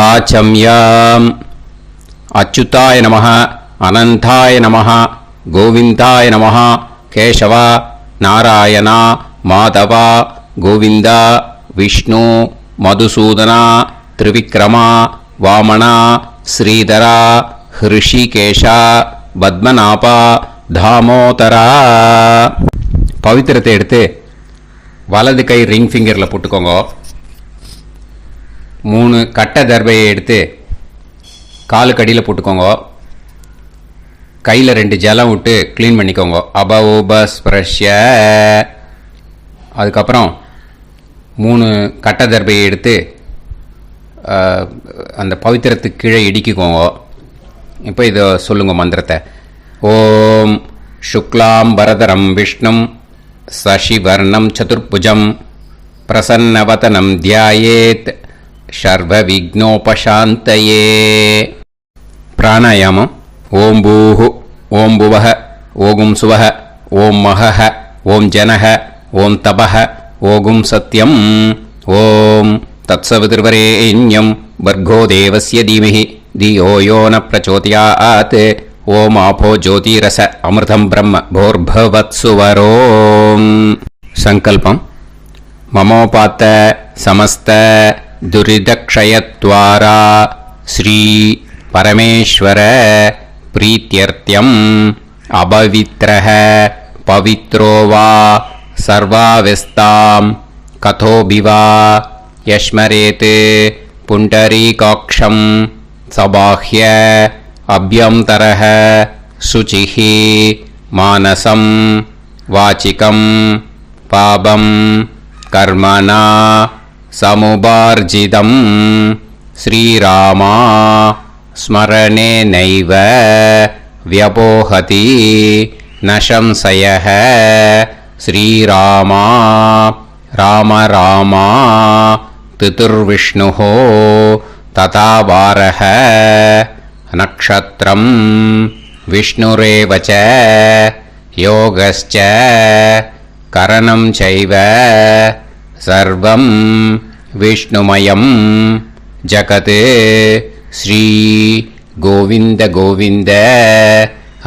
महाचम्याम् अच्युताय नमः अनंताय नमः गोविंदाय नमः केशव नारायण माधव गोविंद विष्णु मधुसूदन त्रिविक्रम वामन श्रीधर ऋषिकेश पद्मनाभ दामोदर पवित्रத்தை எடுத்து வலது கை ரிங் ஃபிங்கரில் போட்டுக்கோங்க. 3 கட்டை தர்பையை எடுத்து காலுக்கடியில் போட்டுக்கோங்க. கையில் 2 ஜலம் விட்டு க்ளீன் பண்ணிக்கோங்க. அபஓபஸ்பிரஷ்ய. அதுக்கப்புறம் 3 கட்டை தர்பையை எடுத்து அந்த பவித்திரத்துக்கு கீழே இடிக்கிக்கோங்க. இப்போ இதை சொல்லுங்க மந்திரத்தை. ஓம் சுக்லாம் பரதரம் விஷ்ணும் சசிவர்ணம் சதுர்புஜம் பிரசன்னவதனம் தியாயேத் சர்வ விக்னோபசாந்தயே. பிராணாயாமம். ஓம் பூஹு ஓம் புவஹ ஓகும் சுவஹ ஓம் மஹஹ ஓம் ஜனஹ ஓம் தபஹ ஓகும் சத்யம் ஓம் தத்சவிதுர்வரேண்யம் வர்கோ தேவஸ்ய தீமஹி தியோ யோ ந பிரச்சோதயாத் ஓம் ஆபோ ஜோதிரச அமிர்தம் பிரம்ம போர்பவத்சுவரோம். சங்கல்பம். மமோபாத்த சமஸ்த துரிதக்ஷயத்வாரா ஸ்ரீ பரமேஸ்வர பிரீத்யர்த்தியம் அபவித்ரஹ பவித்ரோ வா சர்வாவஸ்தாம் கதோபிவா யஸ்மரேத் புண்டரீகாக்ஷம் சபாஹ்ய அப்யந்தரஹ சுசிஹ மானசம் வாசிகம் பாபம் கர்மணா சமுபார்ஜிதம் ஸ்ரீராமா ஸ்மரணேனைவ வ்யபோஹதி நசம்சயஹ ஸ்ரீராமா ராம ராமா திதுர்விஷ்ணுஹ ததா வாரஹ நக்ஷத்ரம் விஷ்ணுரேவச யோகஸ்ச கரணம் சைவ சர்வம் விஷ்ணுமயம் ஜகத் ஸ்ரீ கோவிந்த கோவிந்த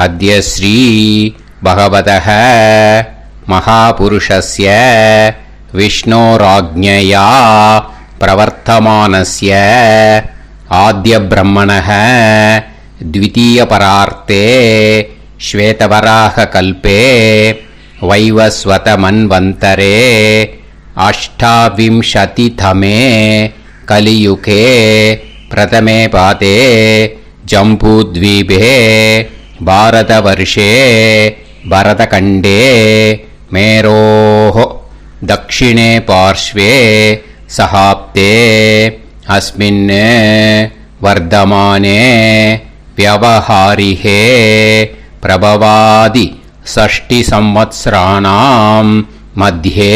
அத்ய ஸ்ரீ பகவதः மகாபுருஷஸ்ய விஷ்ணோராஜ்ஞயா பிரவர்த்தமானஸ்ய ஆத்ய பிரம்மணः द्वितीयपरार्ते श्वेतवराहकल्पे वैवस्वतमन्वन्तरे अष्टाविंशतितमे कलियुगे प्रथमे पादे जम्बूद्वीपे भारतवर्षे भरतखण्डे मेरोः दक्षिणे पार्श्वे सहाब्दे अस्मिन् वर्धमाने व्यवहारिहे प्रभवादि 6 संवत्सराणां मध्ये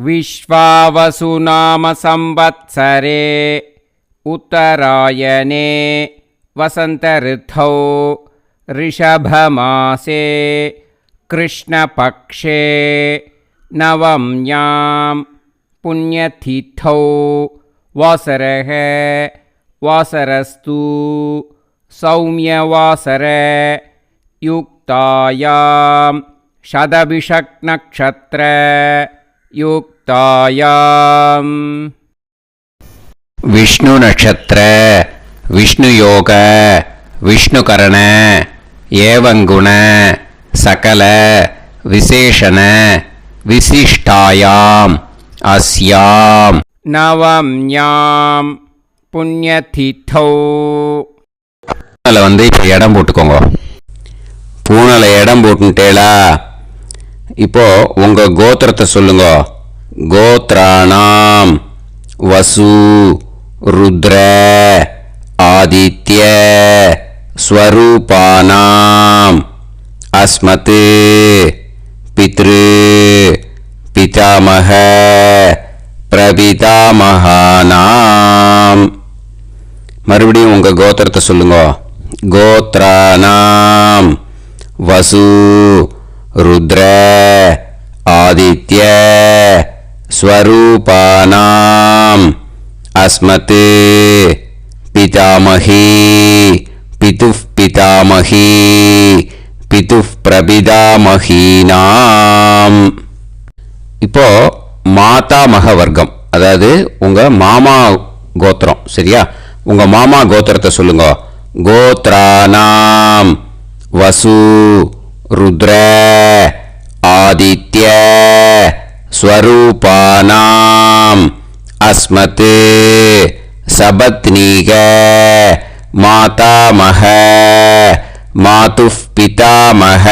विश्वावसुनाम संवत्सरे उत्तरायणे वसंत ऋतौ ऋषभमासे कृष्णपक्षे नवम्यां पुण्यतिथौ वासरः वासरस्तु सौम्यवासर युक्तायां शतभिषक् नक्षत्र युक्तायां विष्णु नक्षत्र विष्णु योग विष्णुकरण एवं गुण सकल विशेषण विशिष्टायां अस्यां नवम्यां पुण्यतिथौ. வந்து இப்போ இடம் போட்டுக்கோங்க. பூனலை இடம் போட்டுட்டேளா? இப்போ உங்க கோத்திரத்தை சொல்லுங்க. கோத்ராணாம் வசு ருத்ர ஆதித்ய ஸ்வரூபானாம் அஸ்மத் பித்ரு பிதாமக பிரபிதாமகானாம். மறுபடியும் உங்க கோத்திரத்தை சொல்லுங்க. கோத்ராணாம் வசு ருத்ர ஆதித்ய ஸ்வரூபானாம் अस्मत् पितामही पितुः पितामही पितुः प्रपितामहीनाम्. இப்போ மாதாமக வர்க்கம், அதாவது உங்க மாமா கோத்திரம். சரியா? உங்க மாமா கோத்திரத்தை சொல்லுங்க. கோத்ரானாம் வசு ருத்ர ஆதித்ய ஸ்வரூபானாம் அஸ்மத் சபத்னீக மாதாமக மாதுஃப் பிதாமக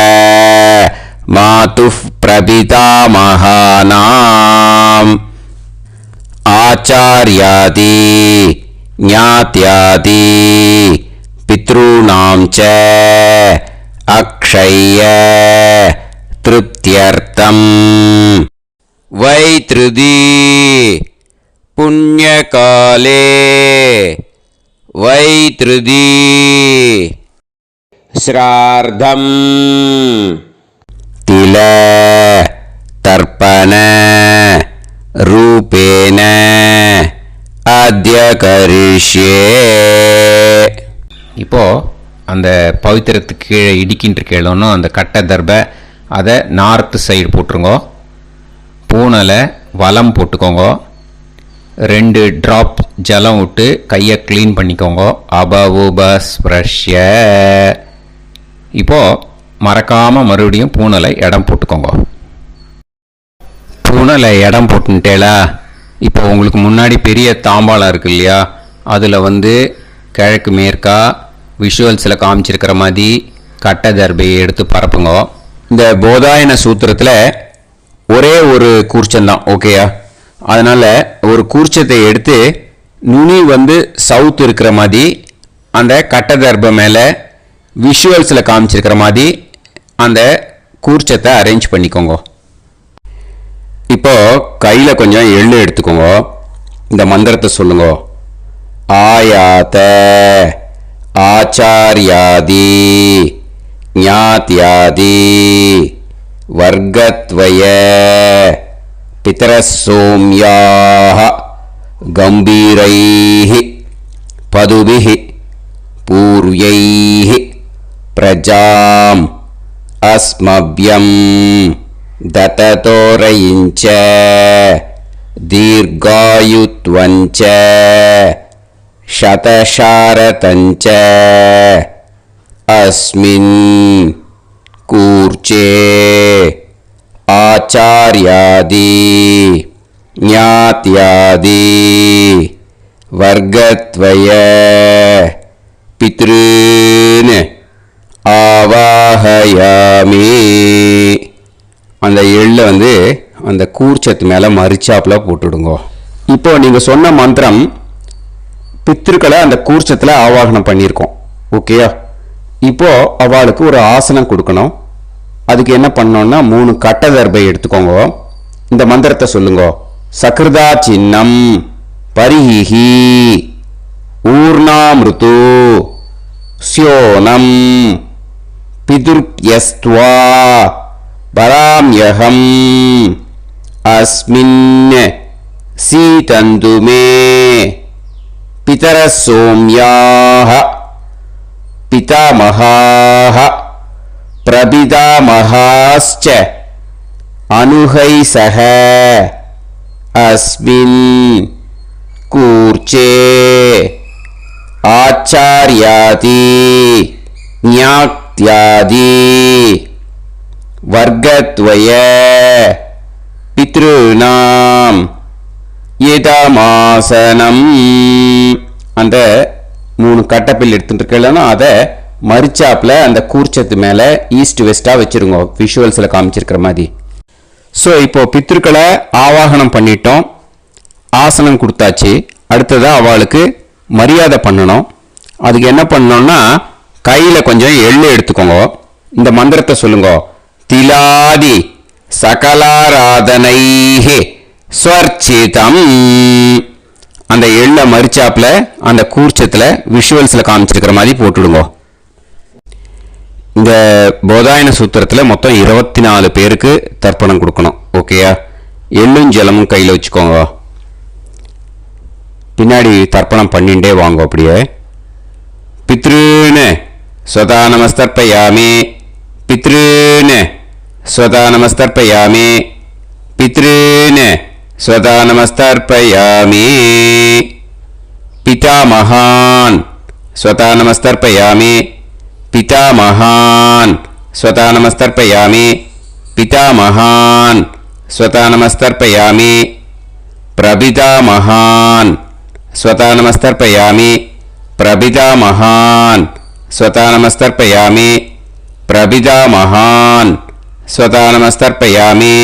மாதுஃப் பிரபிதாமகானாம் ஆச்சார்யாதி ஞாத்யாதி பித்ருணாம் ச அக்ஷய திருப்தியர்த்தம் வைத்ருதி புண்ணியகாலே வைத்ருதி ஸ்ரார்த்தம் தில தர்ப்பண ரூபேன அத்ய கரிஷ்யே. இப்போ அந்த பவித்திரத்துக்கு கீழே இடிக்கின்ற கீழோன்னு அந்த கட்டை தர்பை அதை நார்த்து சைடு போட்டுருங்க. பூனலை வலம் போட்டுக்கோங்க. 2 ட்ராப் ஜலம் விட்டு கையை க்ளீன் பண்ணிக்கோங்க. அபவுபஸ்ப்ரஷ்ய. இப்போ மறக்காமல் மறுபடியும் பூனலை இடம் போட்டுக்கோங்க. பூனலை இடம் போட்டுட்டேலா? இப்போ உங்களுக்கு முன்னாடி பெரிய தாம்பாளம் இருக்கு இல்லையா, அதில் கிழக்கு மேற்கா விஷுவல்ஸில் காமிச்சிருக்கிற மாதிரி கட்டை தர்பையை எடுத்து பரப்புங்க. இந்த போதாயன சூத்திரத்தில் ஒரே ஒரு கூர்ச்சந்தான், ஓகேயா? அதனால் ஒரு கூர்ச்சத்தை எடுத்து நுனி சவுத் இருக்கிற மாதிரி அந்த கட்டை தர்பை மேலே விஷுவல்ஸில் காமிச்சிருக்கிற மாதிரி அந்த கூர்ச்சத்தை அரேஞ்ச் பண்ணிக்கோங்க. இப்போ கையில் கொஞ்சம் எள்ளு எடுத்துக்கோங்க. இந்த மந்திரத்தை சொல்லுங்க. ஆயாத ஆச்சாரியாதி ஞாத்யாதி வர்க்கத்வய பிதரசோம்யாஹ கம்பீரைஹ பதுபிஹ பூர்வைஹ பிரஜாம் அஸ்மப்யம் தததோரயிஞ்ச தீர்காயுத்வஞ்ச சதசாரதஞ்ச அஸ்மின் கூர்ச்சே ஆச்சார்யாதி ஞாத்யாதி வர்க்கத்வய பித்ருன் ஆவாஹயாமி. அந்த எள்ளை அந்த கூர்ச்சத்து மேலே மரிச்சாப்பில் போட்டுடுங்க. இப்போ நீங்கள் சொன்ன மந்திரம் பித்ருக்களை அந்த கூர்ச்சத்தில் ஆவாகனம் பண்ணியிருக்கோம், ஓகேயா? இப்போ அவளுக்கு ஒரு ஆசனம் கொடுக்கணும். அதுக்கு என்ன பண்ணோம்னா 3 கட்டை தர்பை எடுத்துக்கோங்க. இந்த மந்திரத்தை சொல்லுங்க. சக்ருதா சின்னம் பரிஹி ஊர்ணாமிருத்து ஸ்யோனம் பிதுர்யஸ்த்வா பராம்யகம் அஸ்மின் சீதந்து மே பிதரசோம்யாஹ பிதாமகாஹ பிரபிதாமகாஸ்ச அனுஹைசஹ அஸ்மின் கூர்ச்சே ஆச்சார்யாதி ஞாத்யாதி வர்க்கத்வய பித்ருநாம் இதமாசனம். அந்த 3 கட்டப்பில் எடுத்துட்டு இருக்கலன்னா அதை மரிச்சாப்பில் அந்த கூர்ச்சத்து மேலே ஈஸ்ட் வெஸ்ட்டாக வச்சுருங்க, விஷுவல்ஸில் காமிச்சிருக்கிற மாதிரி. ஸோ இப்போது பித்ருக்களை ஆவாகனம் பண்ணிட்டோம், ஆசனம் கொடுத்தாச்சு. அடுத்ததாக அவளுக்கு மரியாதை பண்ணணும். அதுக்கு என்ன பண்ணணும்னா கையில் கொஞ்சம் எள்ளு எடுத்துக்கோங்க. இந்த மந்திரத்தை சொல்லுங்க. திலாதி சகலாராதனைஹே ஸ்வர்ச்சிதம். அந்த எள்ளை மரிச்சாப்பில் அந்த கூர்ச்சத்தில் விஷுவல்ஸில் காமிச்சிருக்கிற மாதிரி போட்டுடுங்க. இந்த போதாயன சூத்திரத்தில் மொத்தம் 24 பேருக்கு தர்ப்பணம் கொடுக்கணும், ஓகேயா? எள்ளும் ஜலமும் கையில் வச்சுக்கோங்க. பின்னாடி தர்ப்பணம் பண்ணிண்டே வாங்க. அப்படியே பித்ருன்னு ஸ்வதா நமஸ்தர்ப்பயாமி, பித்ருன்னு ஸ்வதா நமஸ்தர்ப்பயாமி, பித்ருன்னு ஸ்வதா நமஸ்தர்ப்பயாமி. பிதாமகான் ஸ்வதா நமஸ்தர்ப்பயாமி, பிதாமகான் ஸ்வதா நமஸ்தர்ப்பயாமி, பிதாமகான் ஸ்வதா நமஸ்தர்ப்பயாமி. பிரபிதாமகான் ஸ்வதா நமஸ்தர்ப்பயாமி, பிரபிதாமகான் ஸ்வதா நமஸ்தர்ப்பயாமி, பிரபிதாமகான் ஸ்வதா நமஸ்தர்ப்பயாமி.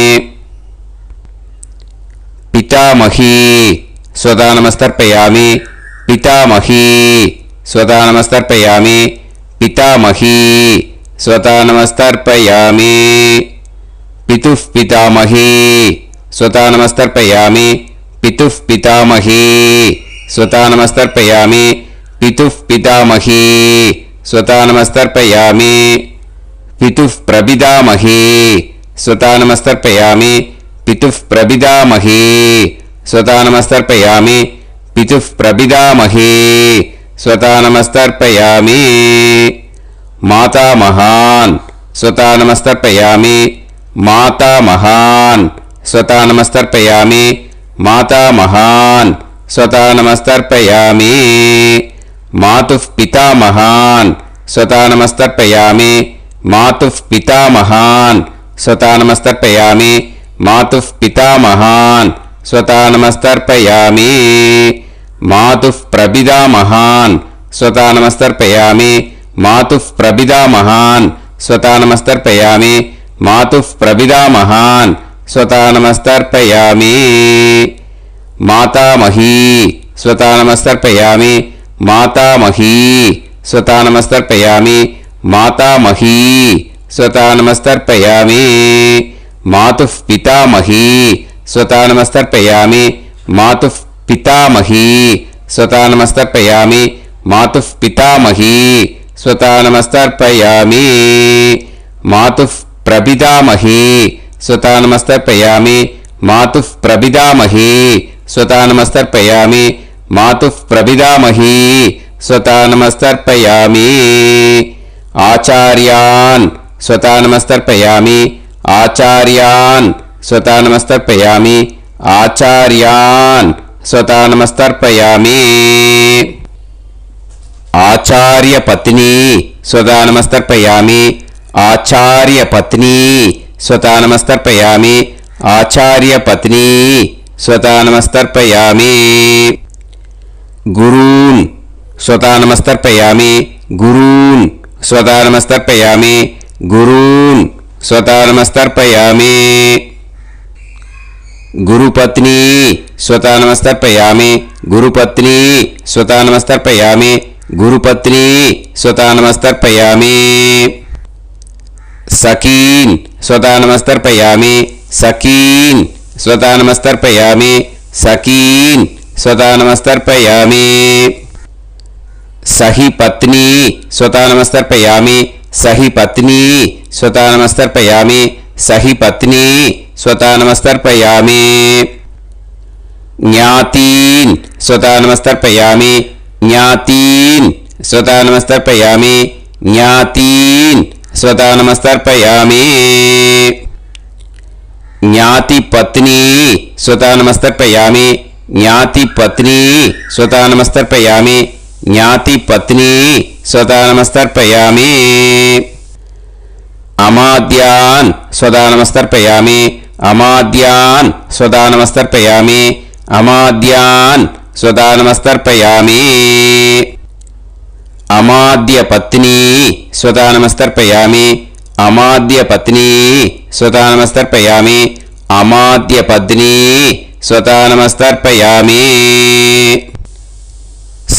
பிதாமகி ஸ்வதா நமஸ்தர்ப்பயாமி, பிதாமகி ஸ்வதா நமஸ்தர்ப்பயாமி, பிதாமகி ஸ்வதா நமஸ்தர்ப்பயாமி. பிதுः பிதாமகி ஸ்வதா நமஸ்தர்ப்பயாமி, பிதுः பிதாமகி ஸ்வதா நமஸ்தர்ப்பயாமி, பிதுः பிதாமகி ஸ்வதா நமஸ்தர்ப்பயாமி. பிதுः பிரபிதாமகி ஸ்வதா நமஸ்தர்ப்பயாமி, பிதுः பிரபிதாமகி ஸ்வதா நமஸ்தர்ப்பயாமி, பிதுः பிரபிதாமகி ஸ்வதா நமஸ்தர்ப்பயாமி. மாதாமகான் ஸ்வதா நமஸ்தர்ப்பயாமி, மாதாமகான் ஸ்வதா நமஸ்தர்ப்பயாமி, மாதாமகான் ஸ்வதா நமஸ்தர்ப்பயாமி. மாதுः பிதாமகான் ஸ்வதா நமஸ்தர்ப்பயாமி, மாதுः பிதாமகான் ஸ்வதா நமஸ்தர்ப்பயாமி, மாதுः பிதாமகான் ஸ்வதா நமஸ்தர்ப்பயாமி. மாதுः பிரபிதாமகான் ஸ்வதா நமஸ்தர்ப்பயாமி, மாதுः பிரபிதாமகான் ஸ்வதா நமஸ்தர்ப்பயாமி, மாதுः பிரபிதாமகான் ஸ்வதா நமஸ்தர்ப்பயாமி. மாதாமகி ஸ்வதா நமஸ்தர்ப்பயாமி, மாதாமகி ஸ்வதா நமஸ்தர்ப்பயாமி, மாதாமகி ஸ்வதா நமஸ்தர்ப்பயாமி. மாதுः பிதாமகி ஸ்வதா நமஸ்தர்ப்பயாமி, மாதுः பிதாமகி ஸ்வதா நமஸ்தர்ப்பயாமி, மாதுः பிதாமகி ஸ்வதா நமஸ்தர்ப்பயாமி. மாதுः பிரபிதாமகி ஸ்வதா நமஸ்தர்ப்பயாமி, மாதுः பிரபிதாமகி ஸ்வதா நமஸ்தர்ப்பயாமி, மாதுः பிரபிதாமகி ஸ்வதா நமஸ்தர்ப்பயாமி. ஆச்சார்யான் ஸ்வதா நமஸ்தர்ப்பயாமி, ஆச்சார்யான் ஸ்வதா நமஸ்தர்ப்பயாமி, ஆச்சார்யான் ஸ்வதா நமஸ்தர்ப்பயாமி. ஆச்சார்ய பத்னி ஸ்வதா நமஸ்தர்ப்பயாமி, ஆச்சார்ய பத்னி ஸ்வதா நமஸ்தர்ப்பயாமி, ஆச்சார்ய பத்னி ஸ்வதா நமஸ்தர்ப்பயாமி. குரூன் ஸ்வதா நமஸ்தர்ப்பயாமி, குரூன் ஸ்வதா நமஸ்தர்ப்பயாமி, குரூன் ஸ்வதா நமஸ்தர்ப்பயாమి. గురుపత్ని స్వతా నమస్తర్పయామి, గురుపత్ని స్వతా నమస్తర్పయామి, గురుపత్ని స్వతా నమస్తర్పయామి. సఖీన్ స్వతా నమస్తర్పయామి, సఖీన్ స్వతా నమస్తర్పయామి, సఖీన్ స్వతా నమస్తర్పయామి. సహి పత్ని స్వతా నమస్తర్పయామి, సహి పత్ని స్వతా నమస్తర్పయామి, సహి పత్ని స్వతా నమస్తర్పయామి. జ్ఞాతీన్ స్వతా నమస్తర్పయామి, జ్ఞాతీన్ స్వతా నమస్తర్పయామి, జ్ఞాతీన్ స్వతా నమస్తర్పయామి. జ్ఞాతి పత్ని స్వతా నమస్తర్పయామి, జ్ఞాతి పత్ని స్వతా నమస్తర్పయామి, జ్ఞాతి పత్ని స్వతా నమస్తర్పయామి. అమాద్యాన్ స్వతా నమస్తర్పయామి, అమాద్యాన్ స్వతా నమస్తర్పయామి, అమాద్యాన్ స్వతా నమస్తర్పయామి. అమాద్య పత్ని స్వతా నమస్తర్పయామి, అమాద్య పత్ని స్వతా నమస్తర్పయామి, అమాద్య పత్ని స్వతా నమస్తర్పయామి.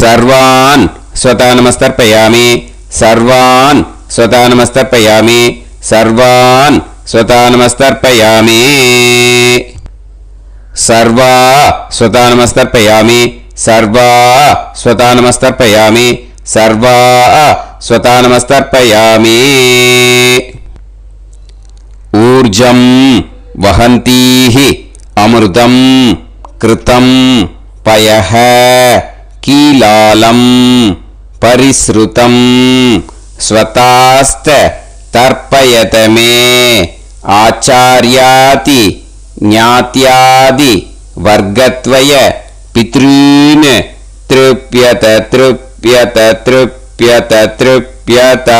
సర్వాన్ స్వతా నమస్తర్పయామి, సర్వాన్ స్వతా నమస్తర్పయామి, సర్వాన్ స్వతా నమస్తర్పయామి. సర్వా స్వతా నమస్తర్పయామి, సర్వా స్వతా నమస్తర్పయామి, సర్వా స్వతా నమస్తర్పయామి. ఊర్జం వహంతీః అమృతం కృతం பயஹ கீலாலம் பரிஸ்ருதம் ஸ்வதாஸ்த தர்ப்பயதமே ஆச்சார்யாதி ஞாத்யாதி வர்க்கத்வய பித்ரீன் த்ருப்யத த்ருப்யத த்ருப்யத த்ருப்யத.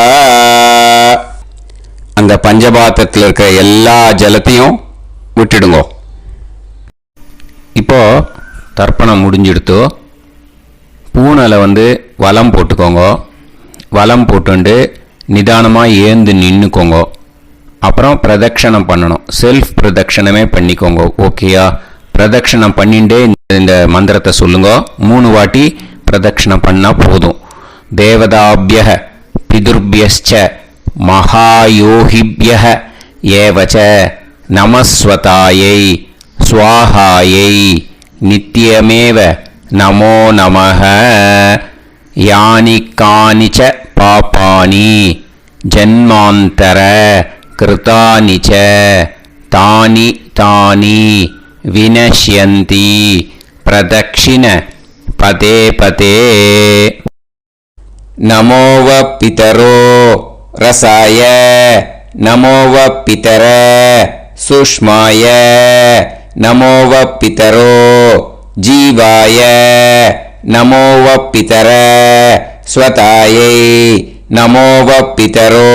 அந்த பஞ்சபாத்திரத்தில் இருக்கிற எல்லா ஜலத்தையும் விட்டுடுங்க. இப்போ தர்ப்பணம் முடிஞ்சிடுத்தோ பூனலை வலம் போட்டுக்கோங்க. வலம் போட்டுண்டு நிதானமாக ஏந்து நின்றுக்கோங்க. அப்புறம் பிரதட்சணம் பண்ணணும். செல்ஃப் பிரதட்சணமே பண்ணிக்கோங்க. ஓகேயா? பிரதட்சணம் பண்ணிண்டே இந்த மந்திரத்தை சொல்லுங்க. 3 வாட்டி பிரதட்சணம் பண்ணால் போதும். தேவதாபிய பிதுர்பியச்ச மகாயோகிபிய ஏவச்ச நமஸ்வதாயை ஸ்வாஹாயை நித்யமேவ நமோ நமஹ. யானி கானிச்ச பாபானி ஜன்மாந்தர கிருதானி ச தானி தானி வினஷ்யந்தி பிரதக்ஷிண பதே பதே. நமோவ பிதரோ ரசாய நமோவ பிதர சுஷ்மாய நமோவ பிதரோ ஜீவாய நமோவ பிதர ஸ்வதாயை நமோவ பிதரோ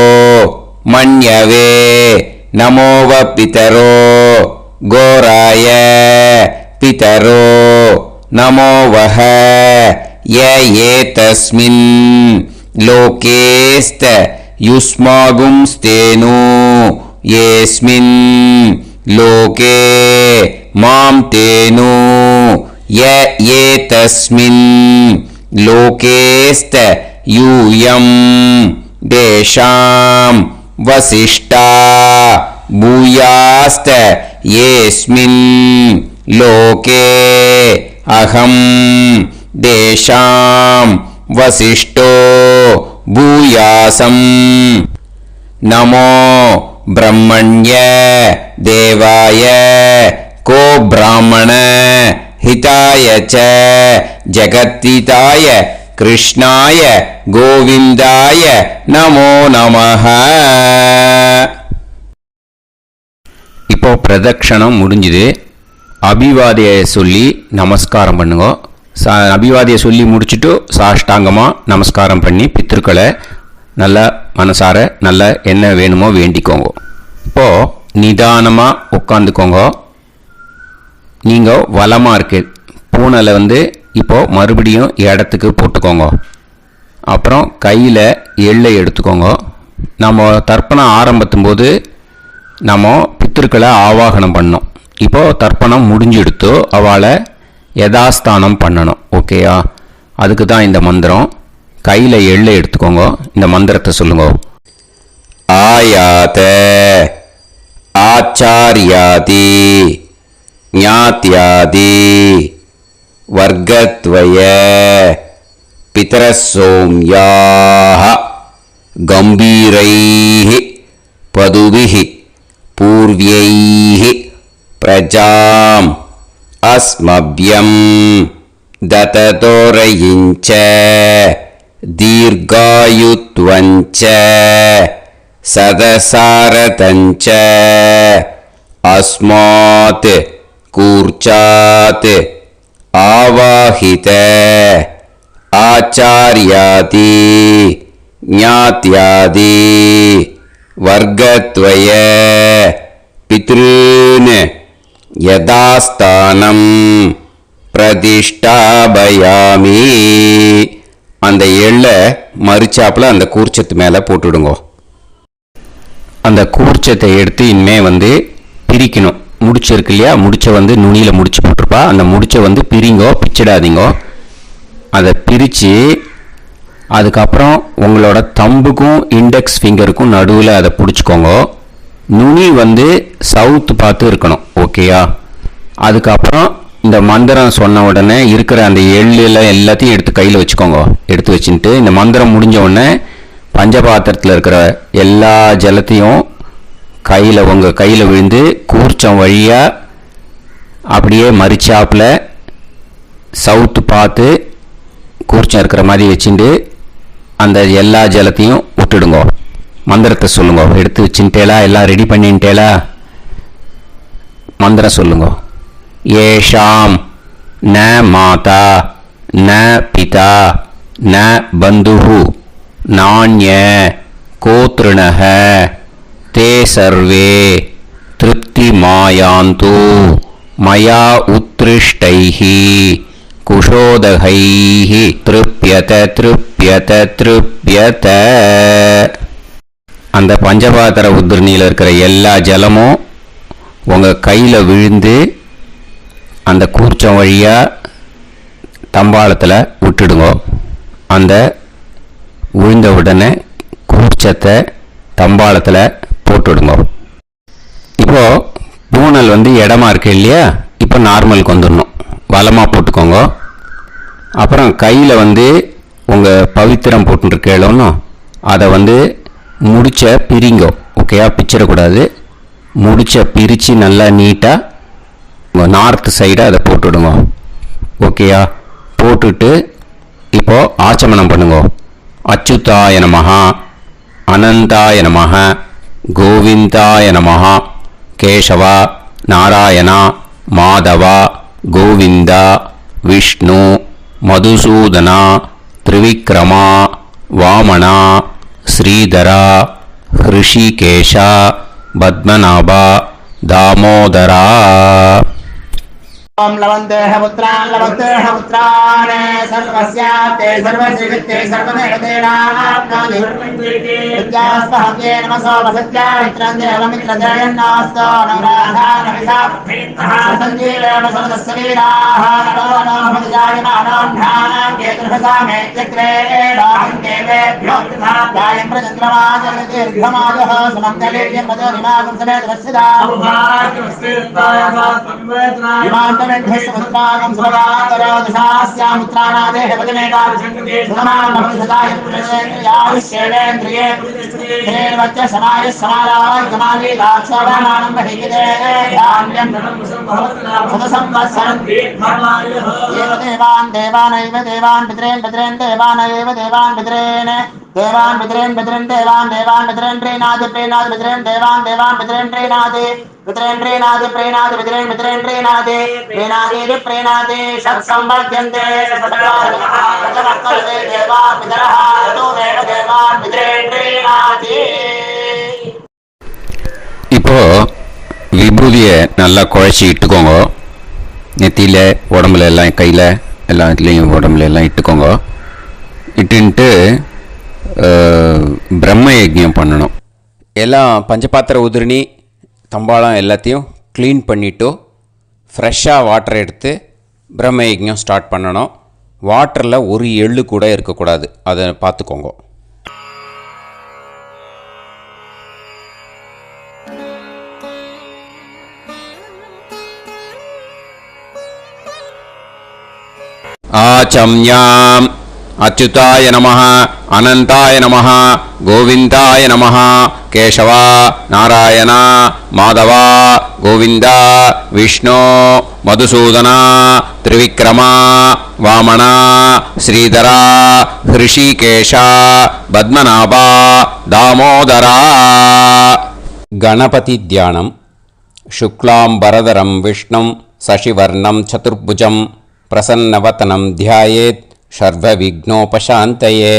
மன்யவே நமோவ பிதரோ கோராய பிதரோ நமோவஹ. ஏதஸ்மின் லோகேஸ்த யுஸ்மாகும்ஸ்தேனு ஏஸ்மின் லோகே மாம் தேனு. ஏதஸ்மின் லோகேஸ்த யூயம் தேஷாம் வசிஷ்டா பூயாஸ்த ஏஸ்மின் லோகே அகம் தேஷாம் வசிஷ்டோ பூயாசம். நமோ பிரம்மண்ய தேவாய கோ பிராமண ஹிதாய ச ஜகத்ஹிதாய கிருஷ்ணாய கோவிந்தாய நமோ நமஹ. இப்போ பிரதட்சணம் முடிஞ்சுது. அபிவாதியை சொல்லி நமஸ்காரம் பண்ணுங்க. அபிவாதியை சொல்லி முடிச்சுட்டு சாஷ்டாங்கமாக நமஸ்காரம் பண்ணி பித்திருக்களை நல்லா மனசார நல்லா என்ன வேணுமோ வேண்டிக்கோங்க. இப்போது நிதானமாக உட்காந்துக்கோங்க. நீங்கள் வலமாக இருக்கு பூனலை இப்போது மறுபடியும் இடத்துக்கு போட்டுக்கோங்க. அப்புறம் கையில் எள்ளை எடுத்துக்கோங்க. நம்ம தர்ப்பணம் ஆரம்பித்தும் போது நம்ம பித்திருக்களை ஆவாகனம் பண்ணோம். இப்போது தர்ப்பணம் முடிஞ்செடுத்து அவளை யதாஸ்தானம் பண்ணணும். ஓகேயா? அதுக்கு தான் இந்த மந்திரம். கையில் எள்ளை எடுத்துக்கோங்க. இந்த மந்திரத்தை சொல்லுங்க. ஆயாத ஆச்சாரியாதி ஞாத்யாதி வர்க்கத்வய பிதரசோம்யாஹ கம்பீரைஹ பதுபிஹ பூர்வ்யைஹ பிரஜாம் அஸ்மப்யம் தததோரயிஞ்ச தீர்காயுத்வஞ்ச சதசாரதஞ்ச அஸ்மாத் கூர்ச்சாத் ஆவாஹித ஆச்சார்யாதி ஞாத்யாதி வர்க்கத்வய பித்ருன் யதாஸ்தானம் பிரதிஷ்டாபயாமி. அந்த எள்ளை மறிச்சாப்பில் அந்த கூர்ச்சத்து மேலே போட்டுடுங்க. அந்த கூர்ச்சத்தை எடுத்து இனிமே பிரிக்கணும். முடிச்சு இருக்கு இல்லையா? முடிச்சை நுனியில் முடிச்சு போட்டிருப்பா. அந்த முடிச்சை பிரிங்கோ, பிச்சிடாதீங்கோ. அதை பிரித்து அதுக்கப்புறம் உங்களோட தம்புக்கும் இண்டெக்ஸ் ஃபிங்கருக்கும் நடுவில் அதை பிடிச்சிக்கோங்க. நுனி சவுத்து பார்த்து இருக்கணும். ஓகேயா? அதுக்கப்புறம் இந்த மந்திரம் சொன்ன உடனே இருக்கிற அந்த எள்ளில் எல்லாத்தையும் எடுத்து கையில் வச்சுக்கோங்க. எடுத்து வச்சுட்டு இந்த மந்திரம் முடிஞ்ச உடனே பஞ்சபாத்திரத்தில் இருக்கிற எல்லா ஜலத்தையும் உங்கள் கையில் விழுந்து கூர்ச்சம் வழியாக அப்படியே மறிச்சாப்பில் சவுத்து பார்த்து கூர்ச்சம் இருக்கிற மாதிரி வச்சுட்டு அந்த எல்லா ஜலத்தையும் விட்டுடுங்கோ. மந்திரத்தை சொல்லுங்க. எடுத்து வச்சுட்டேலா? எல்லாம் ரெடி பண்ணிட்டேலா? மந்திரம் சொல்லுங்க. ஏஷாம் ந மாதா ந பிதா ந பந்துஹு நாண்ய கோத்ருணஹ தே சர்வே திருப்திமாயாந்து மயா உத்ருஷ்டைஹி குஷோதகைஹி திருப்யத திருப்யத திருப்யத. அந்த பஞ்சபாத்திர உத்ரணியில் இருக்கிற எல்லா ஜலமும் உங்கள் கையில் விழுந்து அந்த கூர்ச்சம் வழியாக தம்பாளத்தில் விட்டுடுங்க. அந்த விழுந்த உடனே கூர்ச்சத்தை தம்பாளத்தில் போட்டுடுங்க. இப்போது பூனல் இடமா இருக்கு இல்லையா? இப்போ நார்மலுக்கு வந்துடணும். வலமாக போட்டுக்கோங்க. அப்புறம் கையில் உங்கள் பவித்திரம் போட்டுருக்கேளோன்னு அதை முடிச்ச பிரிங்கோ. ஓகேயா? பிச்சிடக்கூடாது. முடிச்ச பிரித்து நல்லா நீட்டாக நார்த் சைடை அதை போட்டுவிடுங்க. ஓகேயா? போட்டுட்டு இப்போது ஆச்சமனம் பண்ணுங்க. அச்சுதாய நமஹ அனந்தாய நமஹ கோவிந்தாய நமஹ கேசவா நாராயணா மாதவா கோவிந்தா விஷ்ணு மதுசூதனா திரிவிக்ரமா வாமனா ஸ்ரீதரா ஹிருஷிகேஷா பத்மநாபா தாமோதரா. ओम लवन्तेह पुत्रान् लवन्तेह पुत्रान् सर्वस्याप्ते सर्वश्रीवित्ते सर्वदेवतेनाप्नोति विद्यास्पहव्ये नमसो वसत्या मित्रं देवमित्रजयन्नास्तो नवराधानविषाः सञ्जीवेन सर्वस्वीराः नमो नमः जायमानाभ्यां केतुर्भसामे चक्रे देवेभ्यो गायं प्रचन्द्रमाजर्घमाजः सुमङ्गलेयं मदोनिमागं समेत वत्सदा विमानमेघस्वत्रागं सुभगान्तरोदशास्यामित्राणादेह वदनेकाभिषङ्कृते सुमानभविषदाय पुरुषेन्द्रियाविश्येवेन्द्रिये हेर्वच्च समायः समाराय कमाली दाक्षाभामानं बहिगिदे धान्यं सदसंवत्सरं एव देवान् देवानैव देवान् पितॄन् पितॄन् देवानैव देवान् पितॄन् देवान् पितॄन् पितॄन् देवान् देवान् पितॄन् प्रीणाति प्रीणाति पितॄन् देवान् देवान् पितॄन् प्रीणाति पितॄन् प्रीणाति प्रीणाति पितॄन् पितॄन् प्रीणाति प्रीणाति प्रीणाति षट्संवर्ध्यन्ते षट्वर्तते देवान् पितरः ततो देव देवान् पितॄन् प्रीणाति. இப்போ விபூதியை நல்லா குழச்சி இட்டுக்கோங்க. நெத்தியில் உடம்புல எல்லாம் கையில் எல்லா இதுலேயும் உடம்புல எல்லாம் இட்டுக்கோங்க. இட்டுன்ட்டு பிரம்ம யஜ்ஞம் பண்ணணும். எல்லாம் பஞ்சபாத்திர உதிரணி தம்பாளம் எல்லாத்தையும் க்ளீன் பண்ணிவிட்டு ஃப்ரெஷ்ஷாக வாட்டர் எடுத்து பிரம்ம யஜ்ஞம் ஸ்டார்ட் பண்ணணும். வாட்டரில் ஒரு எள்ளு கூட இருக்கக்கூடாது. அதை பார்த்துக்கோங்க. ஆச்சம்யாம் அச்சுதாய நமஹ அனந்தாய நமஹ கோவிந்தாய நமஹ கேசவா நாராயணா மாதவா கோவிந்தா விஷ்ணு மதுசூதனா திரிவிக்ரமா வாமனா ஸ்ரீதரா ஹிருஷிகேஷா பத்மநாபா தாமோதரா. கணபதி தியானம். சுக்லாம்பரதரம் விஷ்ணும் சசிவர்ணம் சதுர்புஜம் பிரசன்னவதனம் தியாயேத் சர்வவிக்னோபசாந்தயே.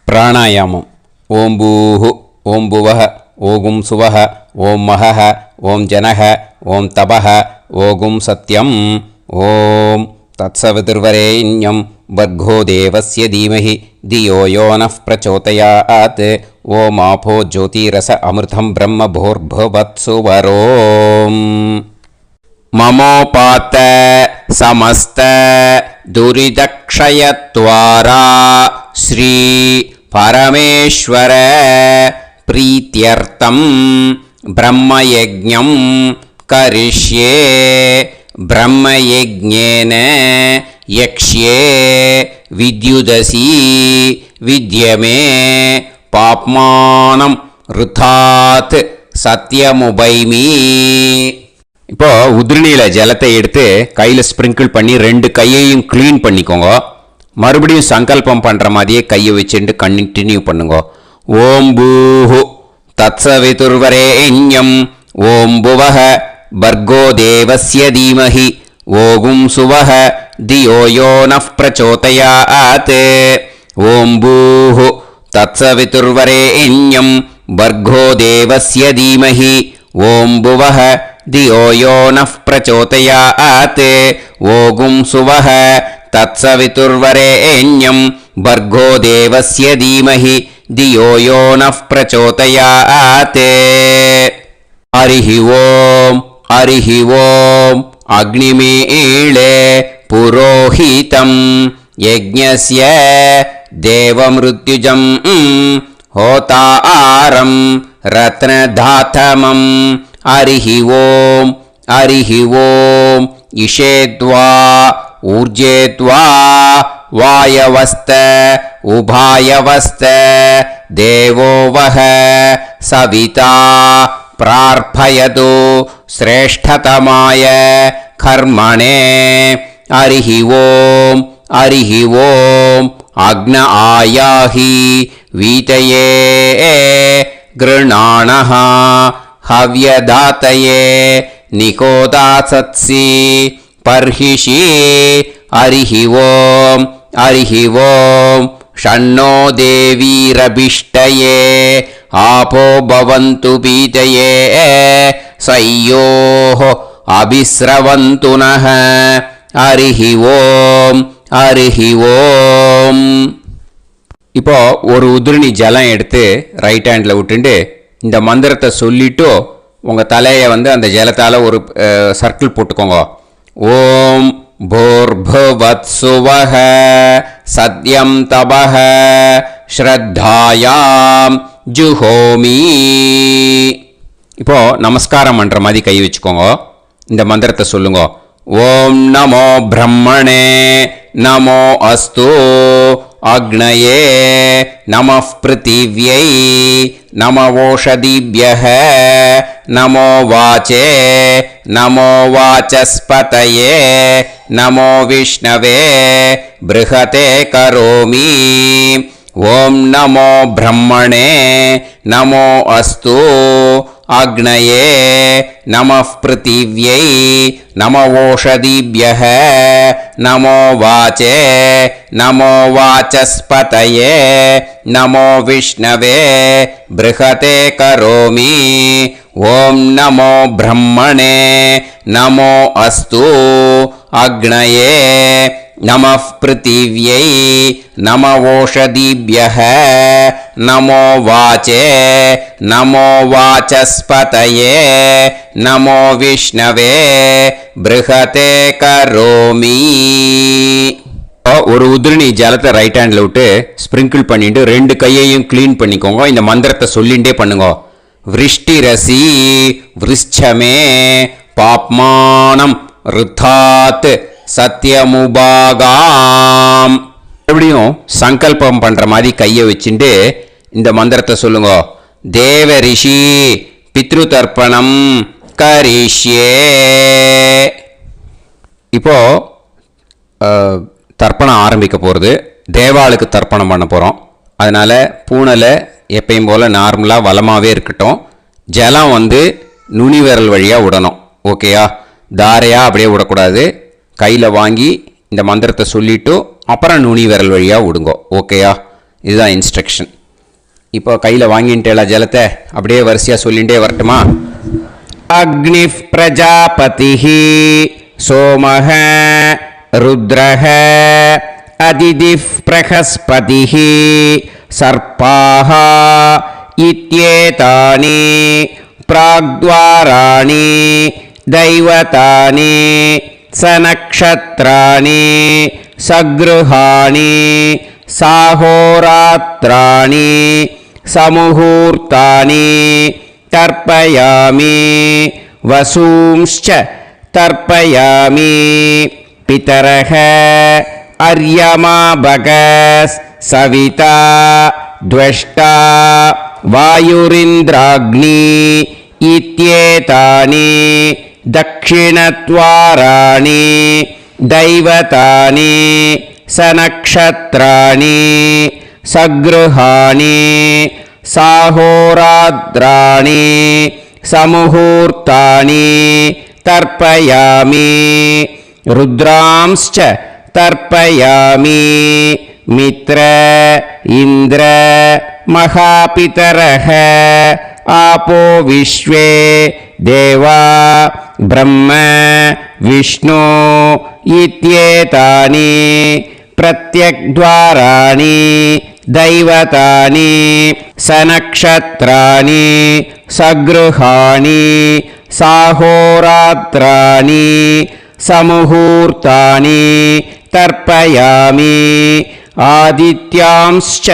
பிராணாயாமம். ஓம் பூஹு ஓம் புவஹ ஓகும் சுவஹ ஓம் மஹஹ ஓம் ஜனஹ ஓம் தபஹ ஓகும் சத்யம். ஓம் தத்சவிதுர்வரேண்யம் வர்கோ தேவஸ்ய தீமஹி தியோ யோ நः பிரச்சோதயாத். ஓம் ஆபோ ஜோதிரஸ அமிர்தம் பிரம்ம भूर्भुवत्सुवरोम्. ममोपात समस्त दुरिदक्षयत्वारा श्री परमेश्वर प्रीत्यर्थं ब्रह्मयज्ञं करिष्ये. ब्रह्मयज्ञेन यक्ष्ये विद्युदसि विद्यमे पाप्मानं ऋथात् सत्यमुपैमि. இப்போ உதிரணியில் ஜலத்தை எடுத்து கையில் ஸ்ப்ரிங்கிள் பண்ணி 2 கையையும் க்ளீன் பண்ணிக்கோங்க. மறுபடியும் சங்கல்பம் பண்ணுற மாதிரியே கையை வச்சுட்டு கண்டினியூ பண்ணுங்க. ஓம் பூஹு தத்சவிதுர்வரேண்யம் ஓம் புவஹ பர்கோ தேவஸ்ய தீமஹி ஓகும் சுவஹ தியோ யோ நஃப் பிரச்சோதயாத். ஓம் பூஹு தத்சவிதுர்வரேண்யம் பர்கோ தேவஸ்ய தீமஹி ஓம் புவஹ தியோ யோ நஃப் பிரச்சோதயாத். ஓகும் சுவஹ தத்சவிதுர்வரேண்யம் பர்கோ தேவஸ்ய தீமஹி தியோ யோ நஃப் பிரச்சோதயாத். ஹரிஹி ஓம் ஹரிஹி ஓம் அக்னிமீளே புரோஹிதம் யஜ்ஞஸ்ய தேவமிருத்யுஜம் ஹோதாரம் ரத்னதாதமம். ஹரிஹி ஓம் ஹரிஹி ஓம் இஷேத்வா ஊர்ஜேத்வா வாயவஸ்த உபாயவஸ்த தேவோ வஹ சவிதா பிரார்ப்பயது ஸ்ரேஷ்டதமாய கர்மணே. ஹரிஹி ஓம் ஹரிஹி ஓம் அக்ன ஆயாஹி வீதயே கிருணாணஹ ஹவ்யதாத்தயே நிகோதாசத்சி பர்ஹிஷி. ஹரிஹி ஓம் ஹரிஹி ஓம் ஷண்ணோ தேவீரபிஷ்டயே ஆபோ பவந்து பீதயே சய்யோஹ அபிஸ்ரவந்து நஹ. ஹரிஹி ஓம் ஹரிஹி ஓம். இப்போ ஒரு உதிரணி ஜலம் எடுத்து ரைட் ஹேண்டில் விட்டுண்டு இந்த மந்திரத்தை சொல்லிட்டு உங்கள் தலையை அந்த ஜலத்தால் ஒரு சர்க்கிள் போட்டுக்கோங்க. ஓம் பூர்புவத்சுவஹ சத்யம் தபஹ ஸ்ரத்தாயாம் ஜுஹோமி. இப்போ நமஸ்காரம் பண்ணுற மாதிரி கை வச்சுக்கோங்க. இந்த மந்திரத்தை சொல்லுங்க. ஓம் நமோ பிரம்மணே நமோ அஸ்து அக்னயே நமः பிருத்திவ்யை நமவோஷதிभ्यः நமோ வாச்சே நமோ வாசஸ்பதயே நமோ விஷ்ணவே ப்ருஹதே கரோமி. ஓம் நமோ பிரம்மணே நமோ அஸ்து அக்னயே நமः பிருத்திவ்யை நமவோஷதிभ्यः நமோ வாச்சே நமோ வாசஸ்பதயே நமோ விஷ்ணவே ப்ருஹதே கரோமி. ஓம் நமோ பிரம்மணே நமோ அஸ்து அக்னயே நமः பிருத்திவ்யை நமவோஷதிभ्यः நமோ வாச்சே நமோ வாசஸ்பதயே நமோ விஷ்ணவே ப்ருஹதே கரோமி. ஒரு உதிரணி ஜலத்தை ரைட் ஹேண்டில் விட்டு ஸ்ப்ரிங்கிள் பண்ணிட்டு 2 கையையும் க்ளீன் பண்ணிக்கோங்க. இந்த மந்திரத்தை சொல்லிகிட்டே பண்ணுங்க. விருஷ்டிரசி விருஷ்சமே பாப்மானம் ருத்தாத் சத்யமுபாகாம். மறுபடியும் சங்கல்பம் பண்ற மாதிரி கையை வச்சுட்டு இந்த மந்திரத்தை சொல்லுங்க. தேவ ரிஷி பித்ரு தர்ப்பணம் கரிஷ்யே. இப்போ தர்ப்பணம் ஆரம்பிக்க போகிறது. தேவாளுக்கு தர்ப்பணம் பண்ண போகிறோம். அதனால் பூனலை எப்பயும் போல் நார்மலாக வளமாகவே இருக்கட்டும். ஜலம் நுனி விரல் வழியாக விடணும். ஓகேயா? தாரையாக அப்படியே விடக்கூடாது. கையில் வாங்கி இந்த மந்திரத்தை சொல்லிவிட்டு அப்புறம் நுனி விரல் வழியாக விடுங்கோ. ஓகேயா? இதுதான் இன்ஸ்ட்ரக்ஷன். இப்போ கையில் வாங்கிட்டேல ஜலத்தை அப்படியே வரிசையாக சொல்லிகிட்டே வரட்டுமா? அக்னி பிரஜாபதி சோமஹ ருத்ரஹ அதிதி பிரகஸ்பதி சர்ப்பாஹ இத்யேதானி பிராக்த்வாராணி தைவதானி சநக்ஷத்ராணி சக்ருஹாணி சாஹோராத்ராணி சமுஹூர்த்தானி தர்ப்பயாமி வசூம்ச்ச தர்ப்பயாமி பிதரஹ அர்யமா பகஸ் சவிதா த்வஷ்டா வாயுரிந்திராக்னி இத்யேதானி दक्षिणद्वाराणि दैवतानि सनक्षत्राणि सगृहाणि साहोरात्राणि समुहूर्तानि तर्पयामि रुद्रांश्च तर्पयामि मित्र इन्द्र महापितरः आपो विश्वे देवा ब्रह्म विष्णु इत्येतानि प्रत्यग्द्वाराणि दैवतानि सनक्षत्राणि सगृहाणि साहोरात्राणि समुहूर्तानि तर्पयामि आदित्यांश्च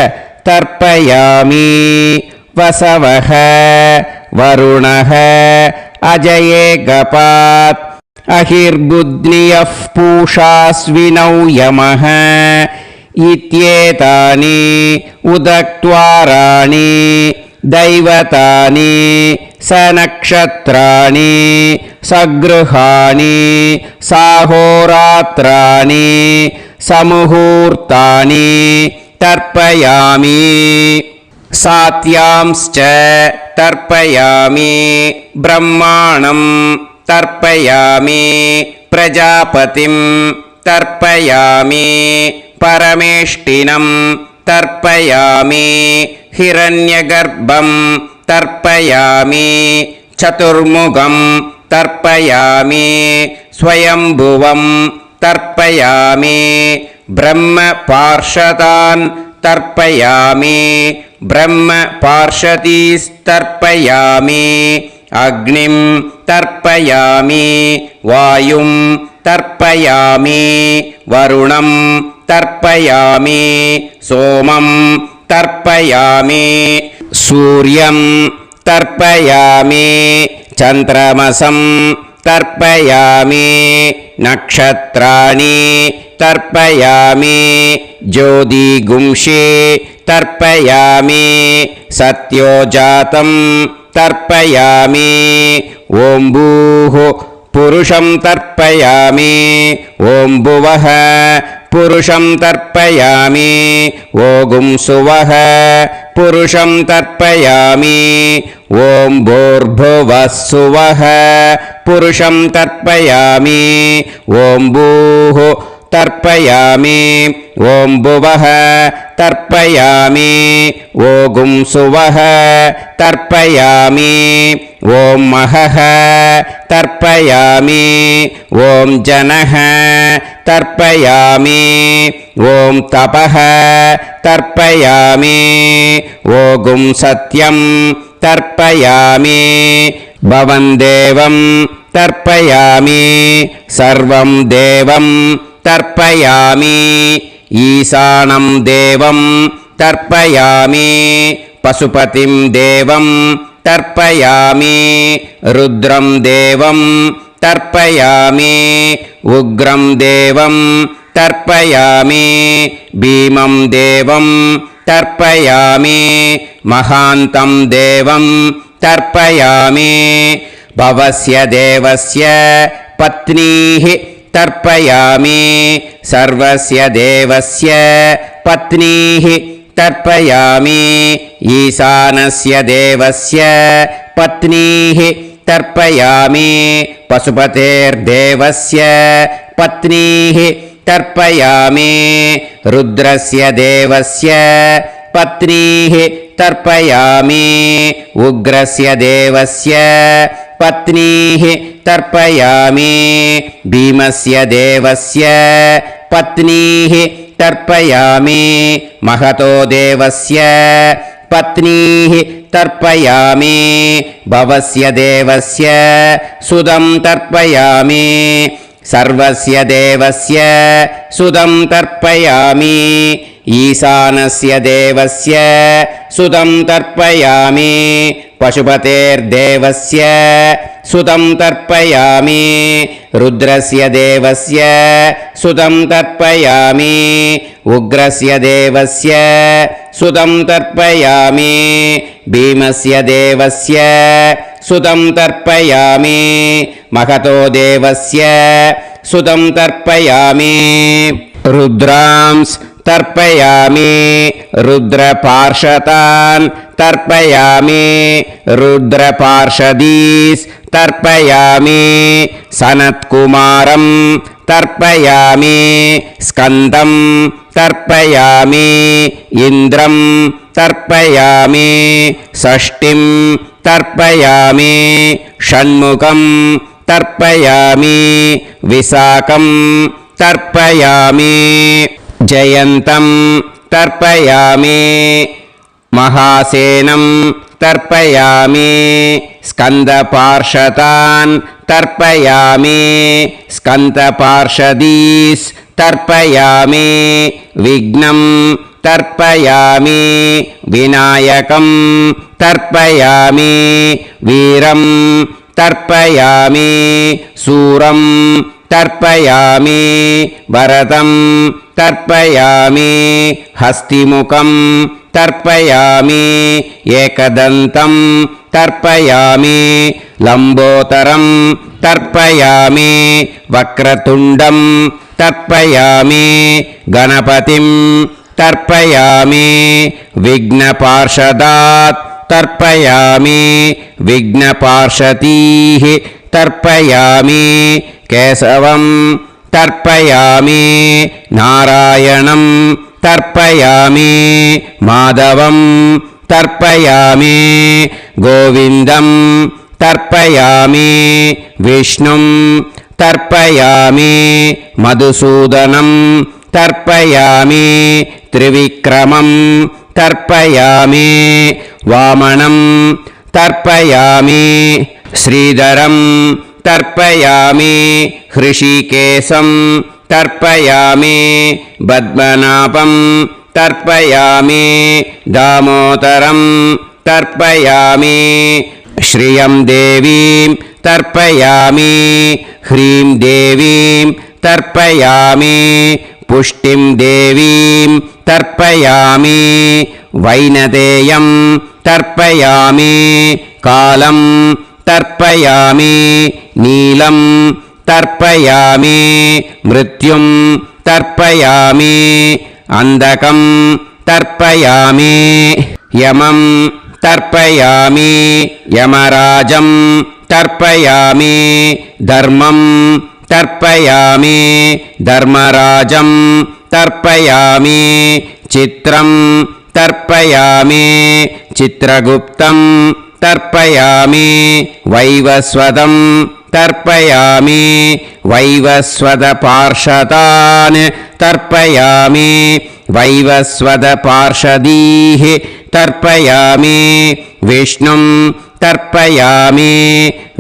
तर्पयामि वसवः वरुणः अजयेगपात् अहिर्बुद्नियः पूषास्विनौ यमः इत्येतानि उदक्त्वाराणि दैवतानि सनक्षत्राणि सगृहाणि साहोरात्राणि समुहूर्तानि तर्पयामि सात्यांश्च तर्पयामि ब्रह्माणं तर्पयामि प्रजापतिं तर्पयामि परमेष्टिनं तर्पयामि हिरण्यगर्भं तर्पयामि चतुर्मुखं तर्पयामि स्वयंभुवं तर्पयामि ब्रह्मपार्षदान् तर्पयामि ब्रह्मपार्षदीस्तर्पयामि अग्निं तर्पयामि वायुं तर्पयामि वरुणं तर्पयामि सोमं तर्पयामि सूर्यं तर्पयामि चन्द्रमसं तर्पयामि नक्षत्राणि तर्पयामि ज्योतिगुंषे तर्पयामि सत्योजातं तर्पयामि ॐ भूः पुरुषं तर्पयामि ॐ भुवः पुरुषं तर्पयामि ॐ सुवः पुरुषं तर्पयामि ॐ भूर्भुवः सुवः पुरुषं तर्पयामि ॐ भूः तर्पयामि ॐ भुवः तर्पयामि ॐ सुवः तर्पयामि ॐ महः तर्पयामि ॐ जनः तर्पयामि ॐ तपः तर्पयामि ॐ सत्यं तर्पयामि भवन् देवं तर्पयामि सर्वं देवं तर्पयामि ईशानं देवं तर्पयामि पशुपतिं देवं तर्पयामि रुद्रं देवं तर्पयामि उग्रं देवं तर्पयामि भीमं देवं तर्पयामि महान्तं देवं तर्पयामि भवस्य देवस्य पत्नीः तर्पयामि सर्वस्य देवस्य पत्नीः तर्पयामि ईशानस्य देवस्य पत्नीः तर्पयामि पशुपतेर्देवस्य पत्नीः तर्पयामि रुद्रस्य देवस्य पत्नीः तर्पयामि उग्रस्य देवस्य पत्नीः तर्पयामि भीमस्य देवस्य पत्नीः तर्पयामि महतो देवस्य पत्नीः तर्पयामि भवस्य देवस्य सुदं तर्पयामि सर्वस्य देवस्य सुदं तर्पयामि ईशानस्य देवस्य सुदं तर्पयामि पशुपतेर्देवस्य सुदं तर्पयामि रुद्रस्य देवस्य सुदं तर्पयामि उग्रस्य देवस्य सुदं तर्पयामि भीमस्य देवस्य सुतं तर्पयामि महतो देवस्य सुतं तर्पयामि रुद्रांस् तर्पयामि रुद्रपार्षदान् तर्पयामि रुद्रपार्षदीस् तर्पयामि सनत्कुमारं तर्पयामि स्कन्दं तर्पयामि इन्द्रं तर्पयामि षष्टिं तर्पयामि षण्मुखं तर्पयामि विशाखं तर्पयामि जयन्तं तर्पयामि महासेनं तर्पयामि स्कन्दपार्षदान् तर्पयामि स्कन्दपार्षदीस् तर्पयामि विघ्नं तर्पयामि विनायकं तर्पयामि वीरं तर्पयामि सूरं तर्पयामि वरदं तर्पयामि हस्तिमुखं तर्पयामि एकदन्तं तर्पयामि लम्बोदरं तर्पयामि वक्रतुण्डं तर्पयामि गणपतिं तर्पयामि विघ्नपार्षदात् तर्पयामि विघ्नपार्षदीः तर्पयामि केशवं तर्पयामि नारायणं तर्पयामि माधवं तर्पयामि गोविन्दं तर्पयामि विष्णुं तर्पयामि मधुसूदनं तर्पयामि त्रिविक्रमं तर्पयामि वामनं तर्पयामि श्रीधरं तर्पयामि हृषिकेशं तर्पयामि पद्मनाभं तर्पयामि दामोदरं तर्पयामि श्रियं देवीं तर्पयामि ह्रीं देवीं तर्पयामि पुष्टिं देवीं तर्पयामि वैनदेयं तर्पयामि कालं तर्पयामि नीलं तर्पयामि मृत्युं तर्पयामि अन्धकं तर्पयामि यमं तर्पयामि यमराजं तर्पयामि धर्मं तर्पयामि धर्मराजं तर्पयामि चित्रं तर्पयामि चित्रगुप्तं तर्पयामि वैवस्वतं तर्पयामि वैवस्वतपार्षदान् तर्पयामि वैवस्वतपार्षदीः तर्पयामि विष्णुं तर्पयामि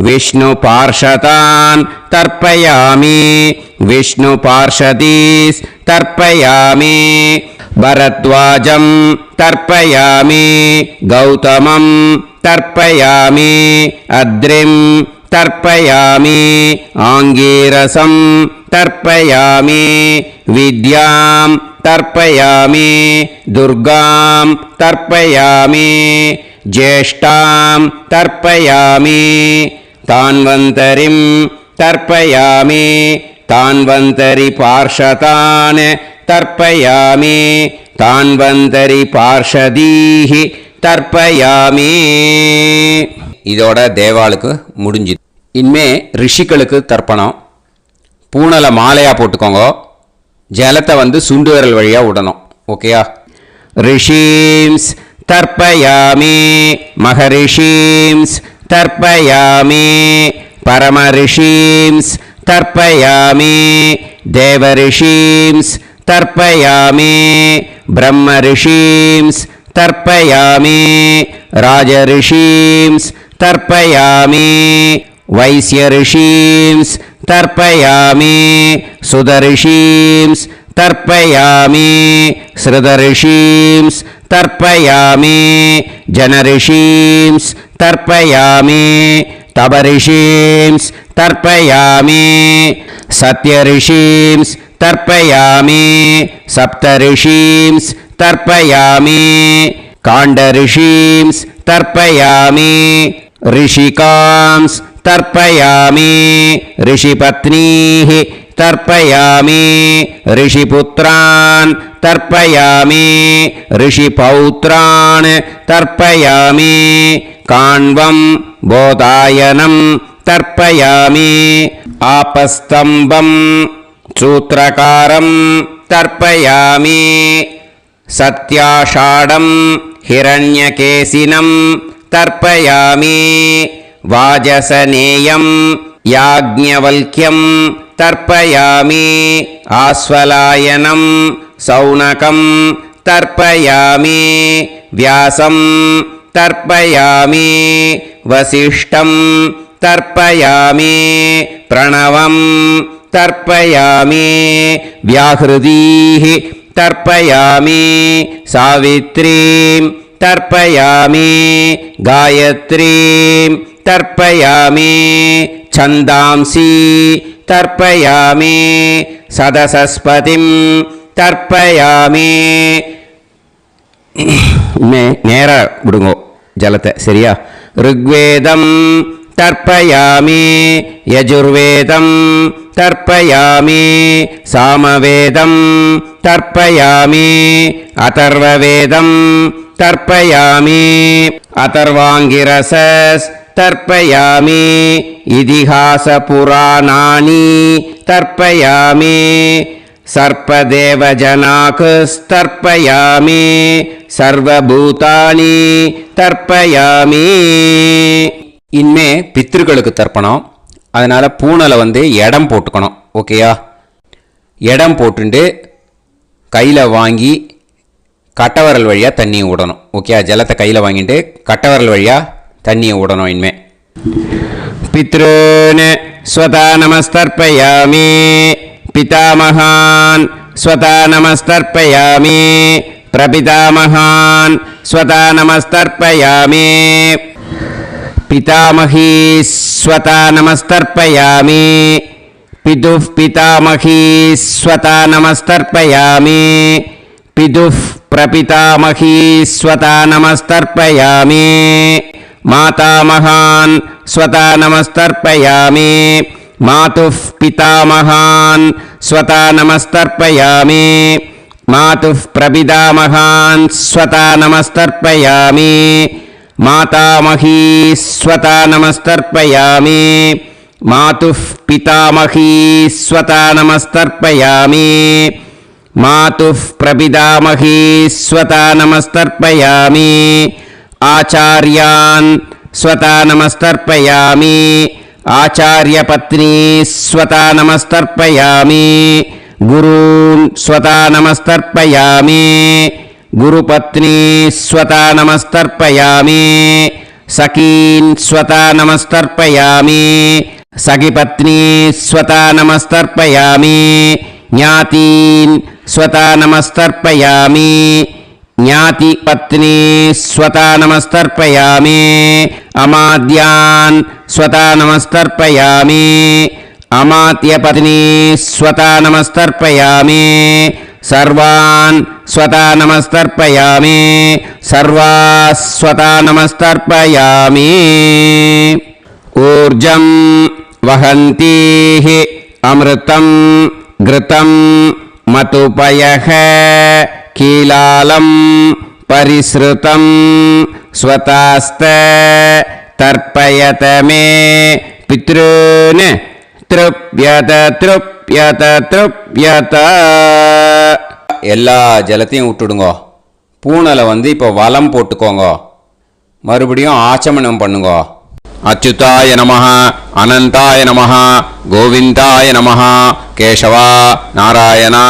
विष्णुपार्षदान् तर्पयामि विष्णुपार्षदीस् तर्पयामि भरद्वाजं तर्पयामि गौतमं तर्पयामि अद्रिं तर्पयामि आङ्गीरसं तर्पयामि विद्यां तर्पयामि दुर्गां तर्पयामि ज्येष्ठां तर्पयामि तान्वन्तरिं तर्पयामि तान्वन्तरिपार्षदान् तर्पयामि तान्वन्तरिपार्षदीः தர்ப்பயாமி. இதோட தேவாளுக்கு முடிஞ்சுது. இனிமே ரிஷிகளுக்கு தர்ப்பணம். பூனலை மாலையாக போட்டுக்கோங்க. ஜலத்தை சுண்டு விரல் வழியாக விடணும். ஓகேயா? ரிஷீம்ஸ் தர்ப்பயாமி, மகரிஷீம்ஸ் தர்ப்பயாமி, பரமரிஷீம்ஸ் தர்ப்பயாமி, தேவரிஷீம்ஸ் தர்ப்பயாமி, பிரம்மரிஷீம்ஸ் तर्पयामि, राजऋषींस् तर्पयामि, वैश्यऋषींस् तर्पयामि, सुदऋषींस् तर्पयामि, श्रुतऋषींस् तर्पयामि, जनऋषींस् तर्पयामि, तपऋषींस् तर्पयामि, सत्यऋषींस् तर्पयामि, सप्तऋषींस् तर्पयामि, काण्डऋषींस् तर्पयामि, ऋषिकांस् तर्पयामि ऋषिपत्नीः तर्पयामि ऋषिपुत्रान् तर्पयामि ऋषिपौत्रान् तर्पयामि काण्वं बोधायनं तर्पयामि आपस्तम्भं सूत्रकारं तर्पयामि सत्याषाढं हिरण्यकेशिनं तर्पयामि वाजसनेयं याज्ञवल्क्यं तर्पयामि आस्वलायनं सौनकं तर्पयामि व्यासं तर्पयामि वसिष्ठं तर्पयामि प्रणवं तर्पयामि व्याहृतीः तर्पयामि सावित्रीं तर्पयामि गायत्रीं तर्पयामि छन्दांसि तर्पयामि सदसस्पतिं तर्पयामि நேர விடுங்கோ ஜலத்தை சரியா ऋग्वेदं तर्पयामि यजुर्वेदं तर्पयामि सामवेदं तर्पयामि अथर्ववेदं तर्पयामि अथर्वाङ्गिरसस् तर्पयामि इतिहासपुराणानि तर्पयामि सर्पदेवजनाकस्तर्पयामि सर्वभूतानि तर्पयामि இனிமே பித்திருக்களுக்கு தர்ப்பணம். அதனால் பூனலை இடம் போட்டுக்கணும். ஓகேயா? இடம் போட்டுண்டு கையில் வாங்கி கட்டவரல் வழியாக தண்ணியை விடணும். ஓகேயா? ஜலத்தை கையில் வாங்கிட்டு கட்டவரல் வழியாக தண்ணியை விடணும். இனிமே पितॄन् स्वता नमस्तर्पयामि पितामहान् स्वता नमस्तर्पयामि प्रपितामहान् स्वता नमस्तर्पयामि पितामही स्वता नमस्तर्पयामि पितुः पितामही स्वता नमस्तर्पयामि पितुः प्रपितामही स्वता नमस्तर्पयामि मातामहान् स्वता नमस्तर्पयामि मातुः पितामहान् स्वता नमस्तर्पयामि मातुः प्रपितामहान् स्वता नमस्तर्पयामि मातामही स्वता नमस्तर्पयामि मातुः पितामही स्वता नमस्तर्पयामि मातुः प्रपितामही स्वता नमस्तर्पयामि आचार्यान् स्वता नमस्तर्पयामि आचार्यपत्नी स्वता नमस्तर्पयामि गुरून् स्वता नमस्तर्पयामि गुरुपत्नी स्वता नमस्तर्पयामि सखीन् स्वता नमस्तर्पयामि सखिपत्नी स्वता नमस्तर्पयामि ज्ञातीन् स्वता नमस्तर्पयामि ज्ञातिपत्नी स्वता नमस्तर्पयामि अमाद्यान् स्वता नमस्तर्पयामि अमात्यपत्नी स्वता नमस्तर्पयामि सर्वान् स्वता नमस्तर्पयामि सर्वाः स्वता नमस्तर्पयामि ऊर्जं वहन्तीः अमृतं घृतं मतुपयः कीलालं परिसृतं स्वतास्त तर्पयत मे पितॄन् तृप्यत तृप्यत तृप्यत எல்லா ஜலத்தையும் விட்டுடுங்கோ. பூனலை இப்போ வலம் போட்டுக்கோங்க. மறுபடியும் ஆச்சமனம் பண்ணுங்கோ. அச்சுதாய நமஹ அனந்தாய நமஹ கோவிந்தாய நமஹ கேசவா நாராயணா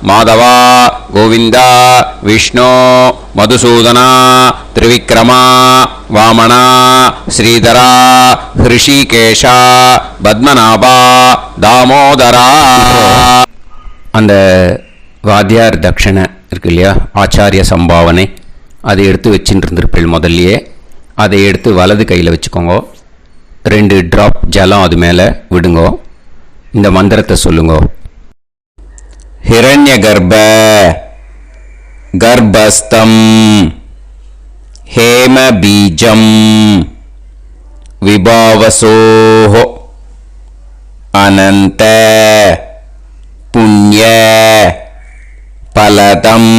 மாதவா கோவிந்தா விஷ்ணு மதுசூதனா திரிவிக்ரமா வாமனா ஸ்ரீதரா ஹிருஷிகேஷா பத்மநாபா தாமோதரா. அந்த வாத்தியார் தட்சணை இருக்கு இல்லையா, ஆச்சாரிய சம்பாவனை, அதை எடுத்து வச்சுட்டு இருந்திருப்பேன் முதல்லையே. அதை எடுத்து வலது கையில் வச்சுக்கோங்க. 2 ட்ராப் ஜலம் அது மேலே விடுங்கோ. இந்த மந்திரத்தை சொல்லுங்கோ. ஹிரண்ய கர்ப்ப கர்ப்பஸ்தம் ஹேம பீஜம் विभावसोः अनन्त पुण्य फलदम्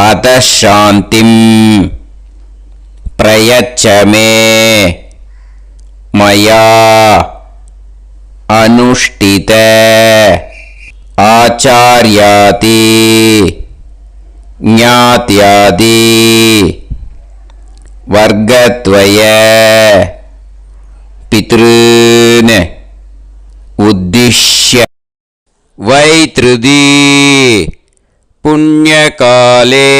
अतः शान्तिं प्रयच्छ मे मया अनुष्ठित आचार्यादि ज्ञात्यादि वर्गद्वय पितॄन् उद्दिश्य वैतृदी पुण्यकाले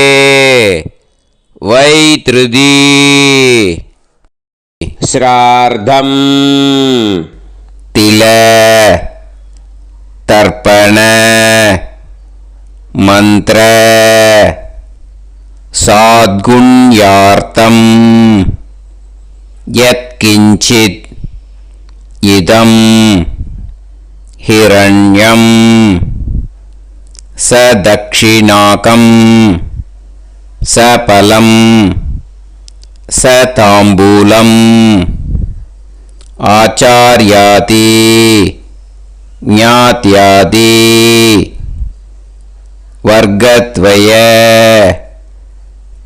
वैतृदी श्राद्धं तिल तर्पण मंत्र साद्गुण्यार्थं यत्किंचित् इदं हिरण्यं स दक्षिणाकं स फलं स ताम्बूलम् आचार्यादि ज्ञात्यादि वर्गद्वय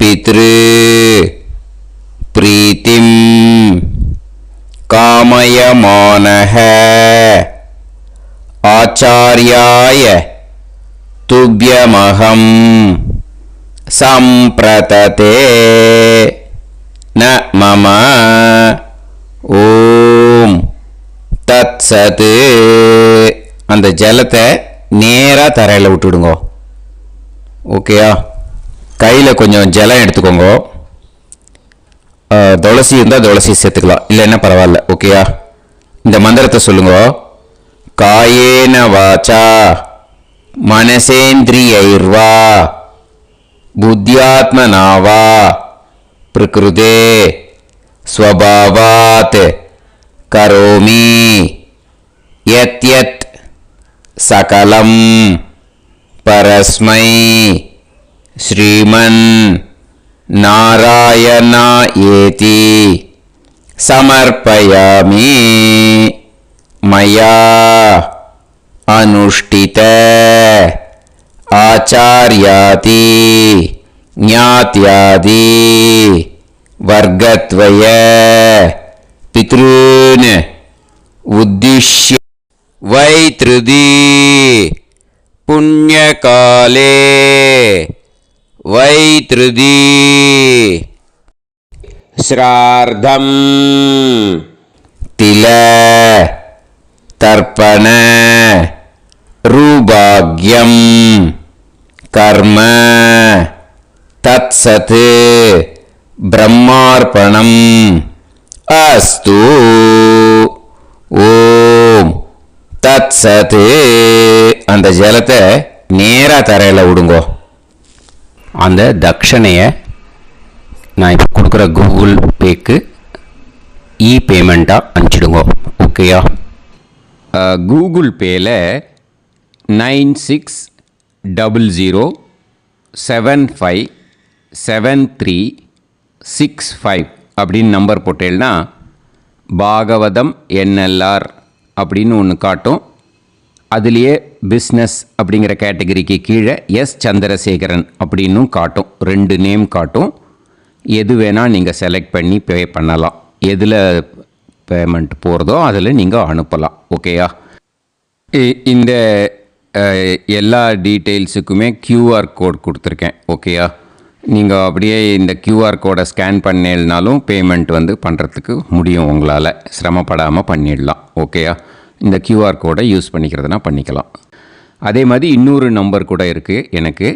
पितृ प्रीतिं कामयमानः आचार्याय तुभ्यमहं संप्रतते न मम ஓம் தத் சத். அந்த ஜலத்தை நேராக தரையில் விட்டுடுங்க. ஓகேயா? கையில் கொஞ்சம் ஜலம் எடுத்துக்கோங்க. துளசி இருந்தால் துளசி சேர்த்துக்கலாம், இல்லைன்னா பரவாயில்ல. ஓகேயா? இந்த மந்திரத்தை சொல்லுங்க. காயேன வாச்சா மனசேந்திரியைர்வா புத்தியாத்மனாவா பிரகிருதே स्वभावात् करोमि यत् सकलं परस्मै श्रीमन् नारायणायेति समर्पयामि. मया अनुष्ठित आचार्यादि ज्ञात्यादि वर्गद्वय पितॄन् उद्दिश्य वैतृदी पुण्यकाले वैतृदी श्राद्धं तिल तर्पण रूभाग्यं कर्म तत्सत् ब्रह्मार्पणम् अस्तु. ஓம் தத் சத். அந்த ஜலத்தை நேராக தரையில் விடுங்கோ. அந்த தட்சணையை நான் இப்போ கொடுக்குற கூகுள் பேக்கு பேமெண்ட்டாக அனுப்பிச்சிடுங்க. ஓகேயா? கூகுள் பேயில் 9600757365 அப்படின்னு நம்பர் போட்டேன்னா பாகவதம் NLR அப்படின்னு ஒன்று காட்டும். அதுலேயே பிஸ்னஸ் அப்படிங்கிற கேட்டகரிக்கு கீழே சந்திரசேகரன் அப்படின்னும் காட்டும். 2 நேம் காட்டும். எது வேணால் நீங்கள் செலக்ட் பண்ணி பே பண்ணலாம். எதில் பேமெண்ட் போகிறதோ அதில் நீங்கள் அனுப்பலாம். ஓகேயா? இந்த எல்லா டீட்டெயில்ஸுக்குமே QR கோட் கொடுத்துருக்கேன். ஓகேயா? நீங்கள் அப்படியே இந்த QR கோடை ஸ்கேன் பண்ணினாலும் பேமெண்ட் பண்ணுறதுக்கு முடியும். உங்களால் சிரமப்படாமல் பண்ணிடலாம். ஓகேயா? இந்த QR கோடை யூஸ் பண்ணிக்கிறதுனா பண்ணிக்கலாம். அதே மாதிரி இன்னொரு நம்பர் கூட இருக்குது எனக்கு,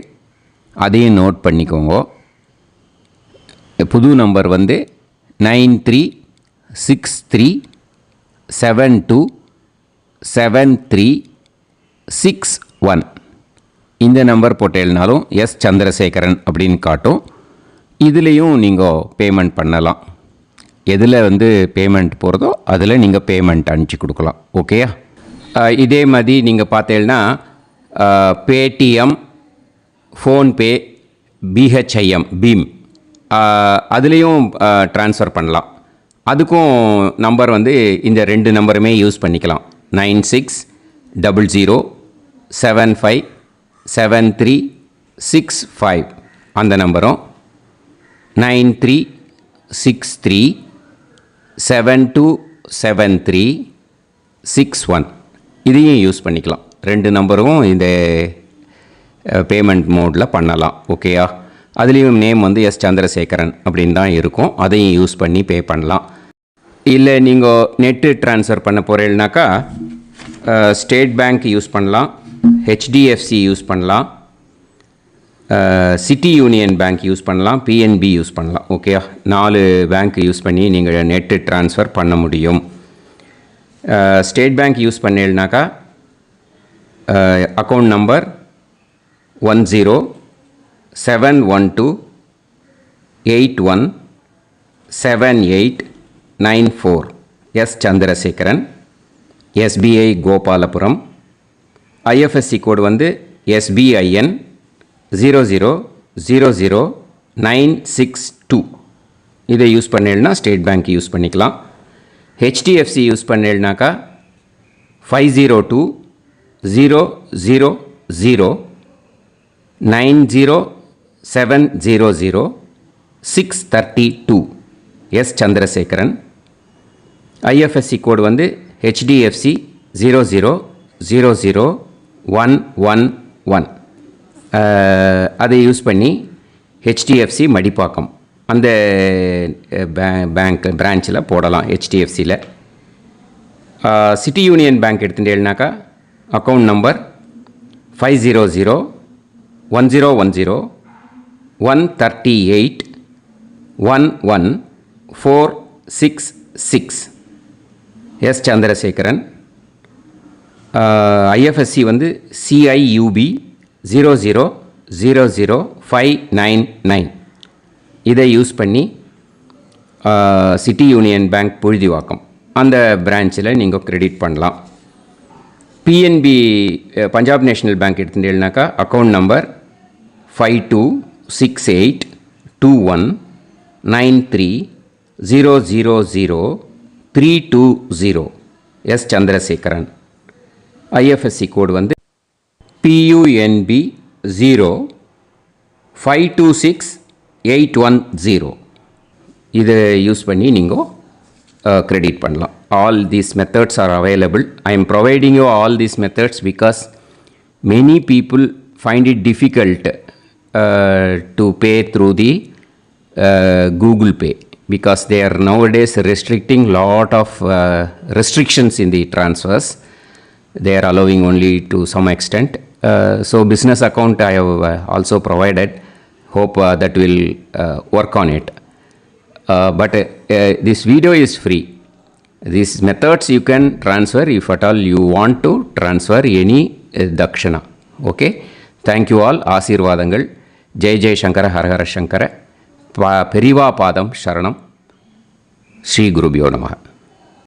அதையும் நோட் பண்ணிக்கோங்க. புது நம்பர் 9363727361. இந்த நம்பர் போட்டேல்னாலும் சந்திரசேகரன் அப்படின்னு காட்டும். இதுலேயும் நீங்கள் பேமெண்ட் பண்ணலாம். எதில் பேமெண்ட் போகிறதோ அதில் நீங்கள் பேமெண்ட் அனுப்பிச்சி கொடுக்கலாம். ஓகேயா? இதே மாதிரி நீங்கள் பார்த்தேன்னா பேடிஎம், ஃபோன்பே, BHIM பீம் அதுலேயும் ட்ரான்ஸ்ஃபர் பண்ணலாம். அதுக்கும் நம்பர் வந்து இந்த 2 நம்பருமே யூஸ் பண்ணிக்கலாம். 9600757365 அந்த நம்பரும் 9363727361 இதையும் யூஸ் பண்ணிக்கலாம். 2 நம்பரும் இந்த பேமெண்ட் மோடில் பண்ணலாம். ஓகேயா? அதுலேயும் நேம் வந்து எஸ் சந்திரசேகரன் அப்படின்னு தான் இருக்கும். அதையும் யூஸ் பண்ணி பே பண்ணலாம். இல்லை நீங்கள் நெட்டு ட்ரான்ஸ்ஃபர் பண்ண போகிறீங்கனாக்கா ஸ்டேட் பேங்க் யூஸ் பண்ணலாம், ஹெச்டிஎஃப்சி யூஸ் பண்ணலாம், சிட்டி யூனியன் பேங்க் யூஸ் பண்ணலாம், பிஎன்பி யூஸ் பண்ணலாம். ஓகேயா? 4 பேங்க் யூஸ் பண்ணி நீங்கள் நெட்டு ட்ரான்ஸ்ஃபர் பண்ண முடியும். ஸ்டேட் பேங்க் யூஸ் பண்ணீங்கனாக்கா account number 1071281789 S Chandrasekaran, SBI Gopalapuram. IFSC code வந்து SBIN 0000962. இதை யூஸ் பண்ணீங்கன்னா ஸ்டேட் பேங்க் யூஸ் பண்ணிக்கலாம். ஹெச்டிஎஃப்சி யூஸ் பண்ணீங்கனாக்கா 5020090700 எஸ் சந்திரசேகரன். ஐஎஃப்எஸ்சி கோடு வந்து HDFC 0000111. அதை யூஸ் பண்ணி HDFC மடிப்பாக்கம் அந்த பேங்க் பிரான்ச்சில் போடலாம். HDFCயில் சிட்டி யூனியன் பேங்க் எடுத்துட்டேன்னாக்கா account number 5001010381146 S Chandrasekaran. IFSC வந்து CIUB 0000599. இதை யூஸ் பண்ணி சிட்டி யூனியன் பேங்க் புழுதிவாக்கம் அந்த பிரான்ச்சில் நீங்கள் கிரெடிட் பண்ணலாம். பிஎன்பி பஞ்சாப் நேஷ்னல் பேங்க் எடுத்துட்டீங்கன்னாக்கா account number 52682193000320 S Chandrasekaran. IFSC code வந்து PUNB 0526810. இதை யூஸ் பண்ணி நீங்கள் credit பண்ணலாம். All these methods are available. I am providing you all these methods because many people find it difficult to pay through the Google Pay because they are nowadays restricting lot of restrictions in the transfers. They are allowing only to some extent. So business account I have also provided. Hope that will work on it. But this video is free. These methods you can transfer if at all you want to transfer any dakshana. Okay. Thank you all. Aasirvadangal. Jai Jai Shankara Har Har Shankara. Periva Padam Sharanam. Shri Gurubhyo Namaha.